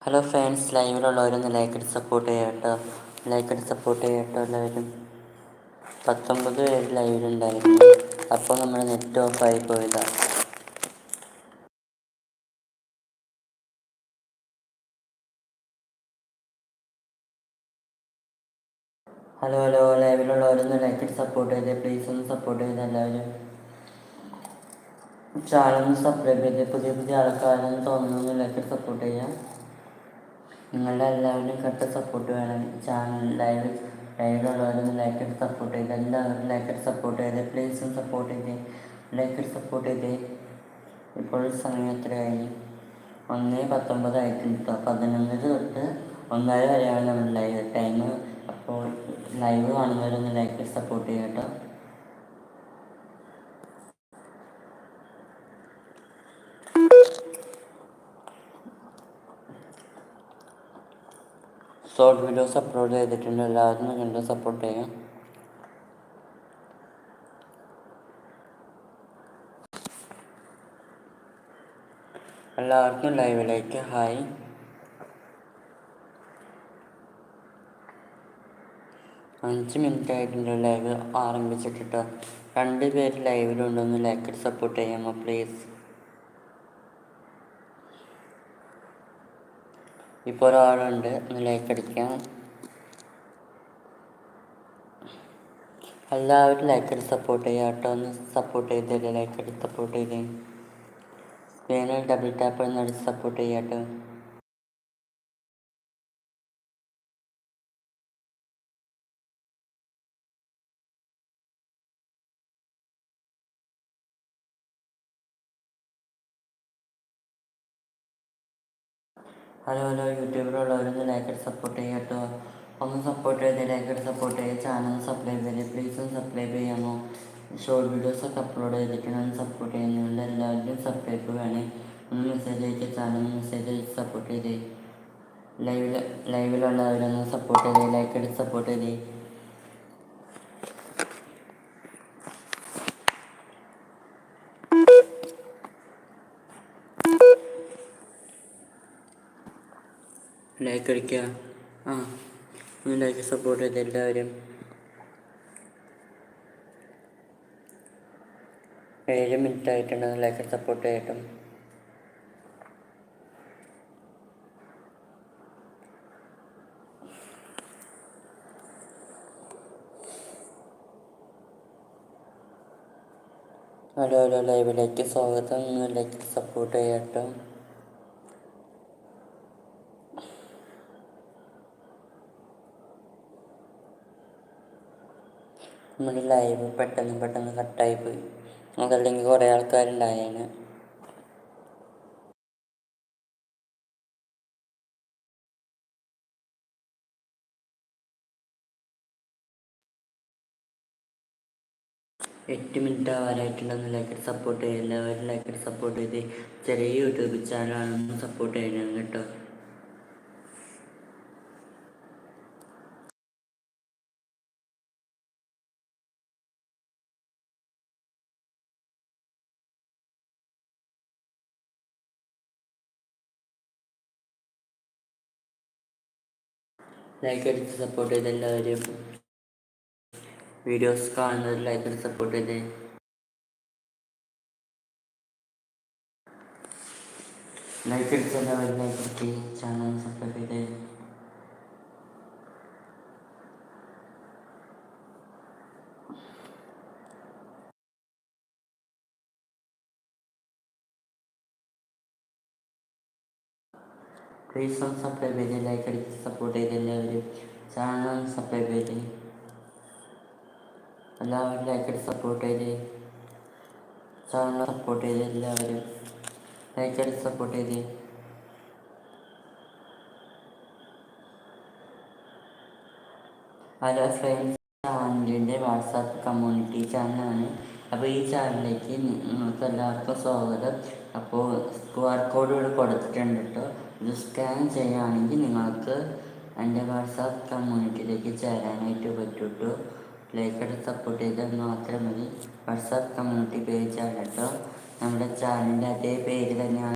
Hello friends, ലൈവിലുള്ളവരൊന്ന് ലൈക്കടിച്ച് support ചെയ്യാം കേട്ടോ. ലൈക്കടിച്ച് support ചെയ്യാം കേട്ടോ എല്ലാവരും. 19 പേര് ലൈവിലുണ്ടായിരുന്നു. അപ്പോൾ നമ്മൾ നെറ്റ് ഓഫായി പോയതാണ്. ഹലോ ലൈവിലുള്ളവരൊന്ന് ലൈക്കടിച്ച് സപ്പോർട്ട് ചെയ്തേ. പ്ലീസ് ഒന്ന് സപ്പോർട്ട് ചെയ്ത് എല്ലാവരും. ചാനൽ സബ്സ്ക്രൈബ് ചെയ്തേ. പുതിയ ആൾക്കാരെന്ന് തോന്നുന്നു ലൈക്കടിച്ച് സപ്പോർട്ട് ചെയ്യാം. നിങ്ങളുടെ എല്ലാവരും കട്ട സപ്പോർട്ട് വേണം. ചാനൽ ലൈവിലുള്ളവരൊന്ന് ലൈക്കടിച്ച് സപ്പോർട്ട് ചെയ്ത് എല്ലാവരും ലൈക്കടിച്ച് സപ്പോർട്ട് ചെയ്തേ. പ്ലീസ് ഒന്ന് സപ്പോർട്ട് ചെയ്തേ. ലൈക്കടിച്ച് സപ്പോർട്ട് ചെയ്തേ. ഇപ്പോൾ സമയം എത്രയായി? 1:19 ആയിട്ടുണ്ട് കേട്ടോ. 11 തൊട്ട് 1:30 വരെയാണ് നമ്മുടെ ലൈവ് ടൈം. അപ്പോൾ ലൈവ് കാണുന്നവരൊന്ന് ലൈക്ക് സപ്പോർട്ട് ചെയ്യാം കേട്ടോ. ഷോർട്ട് വീഡിയോസ് അപ്ലോഡ് ചെയ്തിട്ടുണ്ട്. എല്ലാവരും കണ്ട് സപ്പോർട്ട് ചെയ്യാം. എല്ലാവർക്കും ലൈവിലേക്ക് ഹായ്. അഞ്ച് മിനിറ്റ് ആയിട്ടുണ്ട് ലൈവ് ആരംഭിച്ചിട്ട്. 2 പേര് ലൈവിലുണ്ടൊന്ന് ലൈക്ക് സപ്പോർട്ട് ചെയ്യാമോ പ്ലീസ്? ഇപ്പോൾ ഒരാളുണ്ട്, ഒന്ന് ലൈക്ക് അടിക്കാം. എല്ലാവരും ലൈക്ക് അടിച്ച് സപ്പോർട്ട് ചെയ്യാം കേട്ടോ. ഒന്ന് സപ്പോർട്ട് ചെയ്തല്ലേ, ലൈക്ക് അടിച്ച് സപ്പോർട്ട് ചെയ്തേ. സ്ക്രീനിൽ ഡബിൾ ടാപ്പ് ഒന്ന് അടിച്ച് സപ്പോർട്ട് ചെയ്യാം കേട്ടോ. ഹലോ യൂട്യൂബിലുള്ളവരൊന്ന് ലൈക്ക് അടിച്ച് സപ്പോർട്ട് ചെയ്യാം കേട്ടോ. ഒന്ന് സപ്പോർട്ട് ചെയ്തേ, ലൈക്ക് അടിച്ച് സപ്പോർട്ട് ചെയ്യുക. ചാനൽ സബ്സ്ക്രൈബ് ചെയ്തേ. പ്ലീസ് ഒന്ന് സബ്സ്ക്രൈബ് ചെയ്യാമോ? ഷോർട്ട് വീഡിയോസൊക്കെ അപ്ലോഡ് ചെയ്തിട്ടുണ്ട്, ഒന്ന് സപ്പോർട്ട് ചെയ്യുന്നുണ്ട്. എല്ലാവരും സബ്സ്ക്രൈബ് വേണേ. ഒന്ന് മെസ്സേജ് അയക്കുക. ചാനൽ മെസ്സേജ് അയച്ച് സപ്പോർട്ട് ചെയ്തേ. ലൈവിലുള്ളവരൊന്ന് സപ്പോർട്ട് ചെയ്തേ, ലൈക്ക് അടിച്ച് സപ്പോർട്ട് ചെയ്തേ. ലൈക്ക് അടിക്കുക. ഒന്ന് ലൈക്ക് സപ്പോർട്ട് ചെയ്ത് എല്ലാവരും. 7 മിനിറ്റ് ആയിട്ടുണ്ട്. Like support ചെയ്യട്ടും. ഹലോ ലൈവിലേക്ക് സ്വാഗതം. ഒന്ന് ലൈക്ക് സപ്പോർട്ട് ചെയ്യട്ടും. നമ്മുടെ ലൈവ് പെട്ടെന്ന് കട്ടായിപ്പോയി. അതല്ലെങ്കിൽ കുറേ ആൾക്കാരുണ്ടായാണ്. എട്ട് മിനിറ്റ് ആവാനായിട്ടുണ്ടെന്ന് ലൈക്ക് സപ്പോർട്ട് ചെയ്യുക. എല്ലാവരും ലൈക്ക് സപ്പോർട്ട് ചെയ്ത്. ചെറിയ യൂട്യൂബ് ചാനലാണെന്ന് സപ്പോർട്ട് ചെയ്യണം കേട്ടോ. ലൈക്ക് അടിച്ച് സപ്പോർട്ട് ചെയ്ത് എല്ലാവരും. വീഡിയോസ് കാണുന്നവർ ലൈക്ക് അടിച്ച് സപ്പോർട്ട് ചെയ്ത്. ലൈക്ക് അടിച്ച് എല്ലാവരും ലൈക്ക് അടിച്ച് ചാനൽ സബ്സ്ക്രൈബ് ചെയ്ത്. പ്ലീസ് ഒന്ന് സബ്സ്ക്രൈബ് ചെയ്ത് ലൈക്ക് അടിച്ച് സപ്പോർട്ട് ചെയ്ത് എല്ലാവരും. ചാനൽ സബ്സ്ക്രൈബ് ചെയ്ത് എല്ലാവരും ലൈക്ക് അടിച്ച് സപ്പോർട്ട് ചെയ്ത്. ചാനൽ സപ്പോർട്ട് ചെയ്ത് എല്ലാവരും ലൈക്ക് അടിച്ച് സപ്പോർട്ട് ചെയ്ത്. ഹലോ ഫ്രണ്ട്സ്, ചാനലിൻ്റെ വാട്സാപ്പ് കമ്മ്യൂണിറ്റി ചാനലാണ്. അപ്പോൾ ഈ ചാനലിലേക്ക് നിങ്ങൾക്ക് എല്ലാവർക്കും സ്വാഗതം. അപ്പോൾ QR കോഡ് ഇവിടെ കൊടുത്തിട്ടുണ്ട് കേട്ടോ. ഇത് സ്കാൻ ചെയ്യുകയാണെങ്കിൽ നിങ്ങൾക്ക് എൻ്റെ വാട്സാപ്പ് കമ്മ്യൂണിറ്റിയിലേക്ക് ചേരാനായിട്ട് പറ്റും കേട്ടോ. ലൈക്ക് അടിച്ച് സപ്പോർട്ട് ചെയ്താൽ മാത്രം മതി. വാട്സാപ്പ് കമ്മ്യൂണിറ്റി പേജാണ് കേട്ടോ. നമ്മുടെ ചാനലിൻ്റെ അതേ പേര് തന്നെയാണ്.